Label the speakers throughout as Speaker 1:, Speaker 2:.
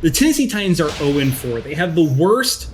Speaker 1: The Tennessee Titans are 0-4. They have the worst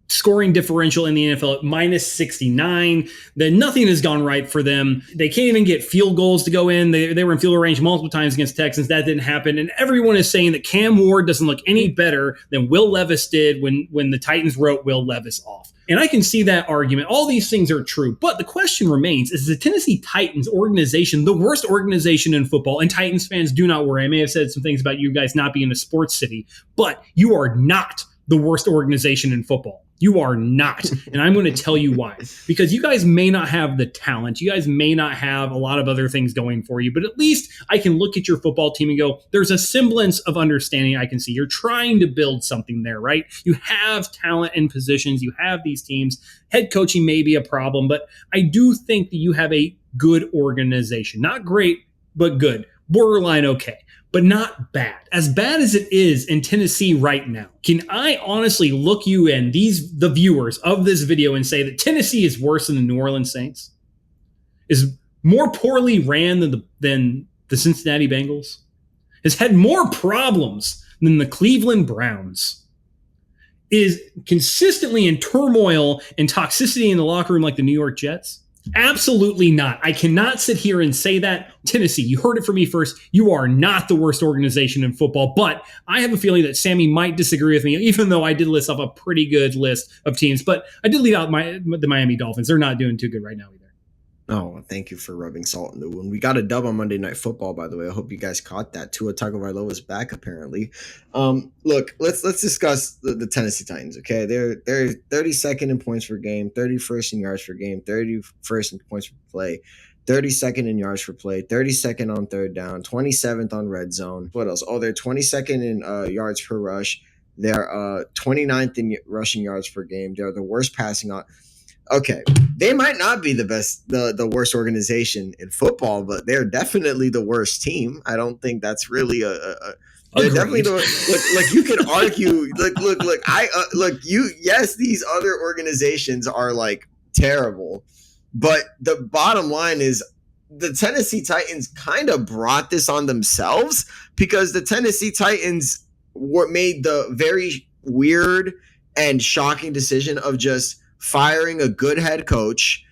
Speaker 1: scoring differential in the NFL at minus 69. Then nothing has gone right for them. They can't even get field goals to go in. They were in field goal range multiple times against Texans. That didn't happen. And everyone is saying that Cam Ward doesn't look any better than Will Levis did when the Titans wrote Will Levis off. And I can see that argument. All these things are true. But the question remains, is the Tennessee Titans organization the worst organization in football? And Titans fans, do not worry. I may have said some things about you guys not being a sports city, but you are not the worst organization in football. You are not. And I'm going to tell you why. Because you guys may not have the talent. You guys may not have a lot of other things going for you. But at least I can look at your football team and go, there's a semblance of understanding I can see. You're trying to build something there, right? You have talent and positions. You have these teams. Head coaching may be a problem. But I do think that you have a good organization. Not great, but good. Borderline okay. But not bad. As bad as it is in Tennessee right now, can I honestly look you in, the viewers of this video, and say that Tennessee is worse than the New Orleans Saints? Is more poorly ran than the Cincinnati Bengals? Has had more problems than the Cleveland Browns? Is consistently in turmoil and toxicity in the locker room like the New York Jets? Absolutely not. I cannot sit here and say that. Tennessee, you heard it from me first. You are not the worst organization in football, but I have a feeling that Sammy might disagree with me, even though I did list off a pretty good list of teams. But I did leave out the Miami Dolphins. They're not doing too good right now either.
Speaker 2: Oh, thank you for rubbing salt in the wound. We got a dub on Monday Night Football, by the way. I hope you guys caught that. Tua Tagovailoa is back, apparently. Look, let's discuss the Tennessee Titans, okay? They're 32nd in points per game, 31st in yards per game, 31st in points per play, 32nd in yards per play, 32nd on third down, 27th on red zone. What else? Oh, they're 22nd in yards per rush. They're 29th in rushing yards per game. They're the worst passing on. Okay, they might not be the worst organization in football, but they're definitely the worst team. I don't think that's really they're definitely like you could argue. Yes, these other organizations are like terrible, but the bottom line is the Tennessee Titans kind of brought this on themselves because the Tennessee Titans made the very weird and shocking decision of just firing a good head coach,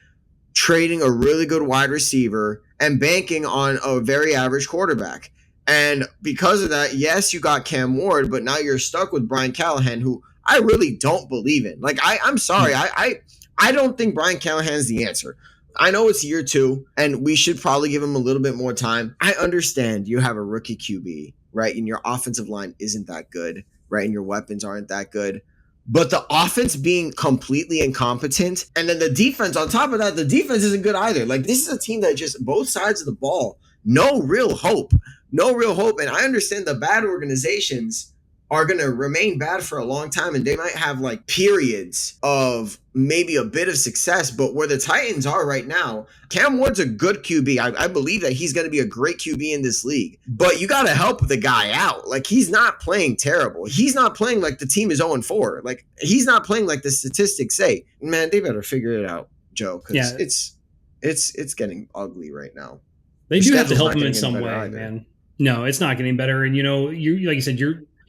Speaker 2: trading a really good wide receiver, and banking on a very average quarterback. And because of that, yes, you got Cam Ward, but now you're stuck with Brian Callahan, who I really don't believe in. Like, I'm sorry. I don't think Brian Callahan's the answer. I know it's year 2, and we should probably give him a little bit more time. I understand you have a rookie QB, right? And your offensive line isn't that good, right? And your weapons aren't that good. But the offense being completely incompetent, and then the defense, on top of that, the defense isn't good either. Like, this is a team that just both sides of the ball, no real hope. And I understand the bad organizations are going to remain bad for a long time, and they might have like periods of maybe a bit of success. But where the Titans are right now, Cam Ward's a good QB. I believe that he's going to be a great QB in this league, but you got to help the guy out. Like, he's not playing terrible. He's not playing like the team is 0-4. Like, he's not playing like the statistics say. Man, they better figure it out, Joe, because it's getting ugly right now.
Speaker 1: They do have to help him in some way, man. No, it's not getting better. And, you like you said,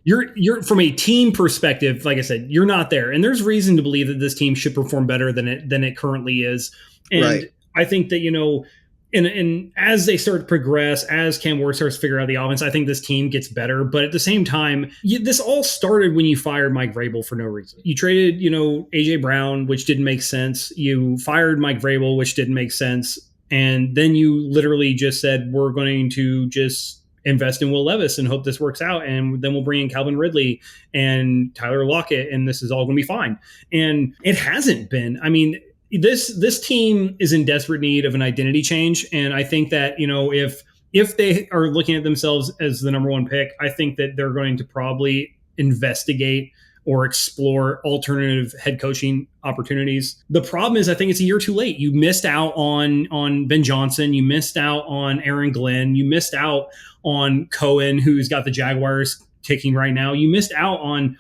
Speaker 1: you're from a team perspective, like I said, you're not there. And there's reason to believe that this team should perform better than it currently is. And right. I think that, and as they start to progress, as Cam Ward starts to figure out the offense, I think this team gets better. But at the same time, this all started when you fired Mike Vrabel for no reason. You traded, AJ Brown, which didn't make sense. You fired Mike Vrabel, which didn't make sense. And then you literally just said, we're going to just invest in Will Levis and hope this works out. And then we'll bring in Calvin Ridley and Tyler Lockett, and this is all going to be fine. And it hasn't been. I mean, this team is in desperate need of an identity change. And I think that, if they are looking at themselves as the number 1 pick, I think that they're going to probably investigate or explore alternative head coaching opportunities. The problem is, I think it's a year too late. You missed out on Ben Johnson. You missed out on Aaron Glenn. You missed out on Cohen, who's got the Jaguars kicking right now. You missed out on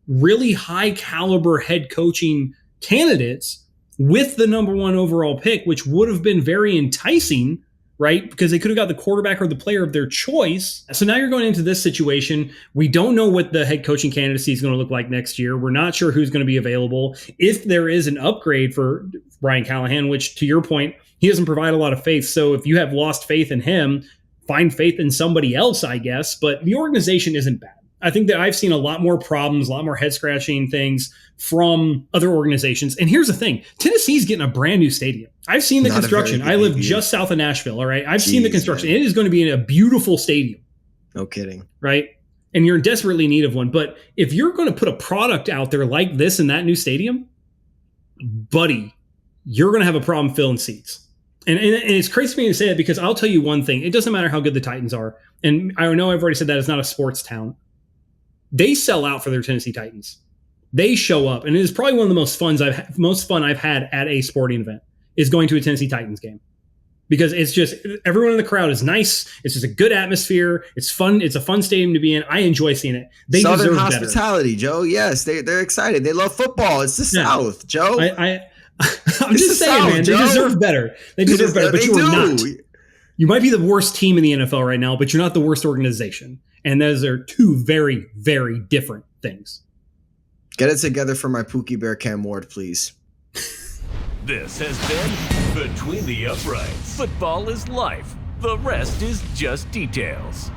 Speaker 1: really high caliber head coaching candidates with the number 1 overall pick, which would have been very enticing, right? Because they could have got the quarterback or the player of their choice. So now you're going into this situation. We don't know what the head coaching candidacy is going to look like next year. We're not sure who's going to be available. If there is an upgrade for Brian Callahan, which to your point, he doesn't provide a lot of faith. So if you have lost faith in him, find faith in somebody else, I guess. But the organization isn't bad. I think that I've seen a lot more problems, a lot more head scratching things from other organizations. And here's the thing. Tennessee's getting a brand new stadium. I've seen the construction. I live just south of Nashville. All right. I've seen the construction. Man. It is going to be in a beautiful stadium.
Speaker 2: No kidding.
Speaker 1: Right. And you're in desperately need of one. But if you're going to put a product out there like this in that new stadium, buddy, you're going to have a problem filling seats. And it's crazy for me to say that because I'll tell you one thing. It doesn't matter how good the Titans are. And I know I've already said that it's not a sports town. They sell out for their Tennessee Titans. They show up, and it is probably one of the most fun I've had at a sporting event is going to a Tennessee Titans game because it's just everyone in the crowd is nice. It's just a good atmosphere. It's fun. It's a fun stadium to be in. I enjoy seeing it. They
Speaker 2: Southern
Speaker 1: deserve
Speaker 2: hospitality,
Speaker 1: better.
Speaker 2: Joe. Yes, they're excited. They love football. It's the South, Joe.
Speaker 1: I'm just saying, South, man. Joe. They deserve better. They deserve better, but you are not. You might be the worst team in the NFL right now, but you're not the worst organization. And those are two very, very different things.
Speaker 2: Get it together for my Pookie Bear Cam Ward, please.
Speaker 3: This has been Between the Uprights. Football is life. The rest is just details.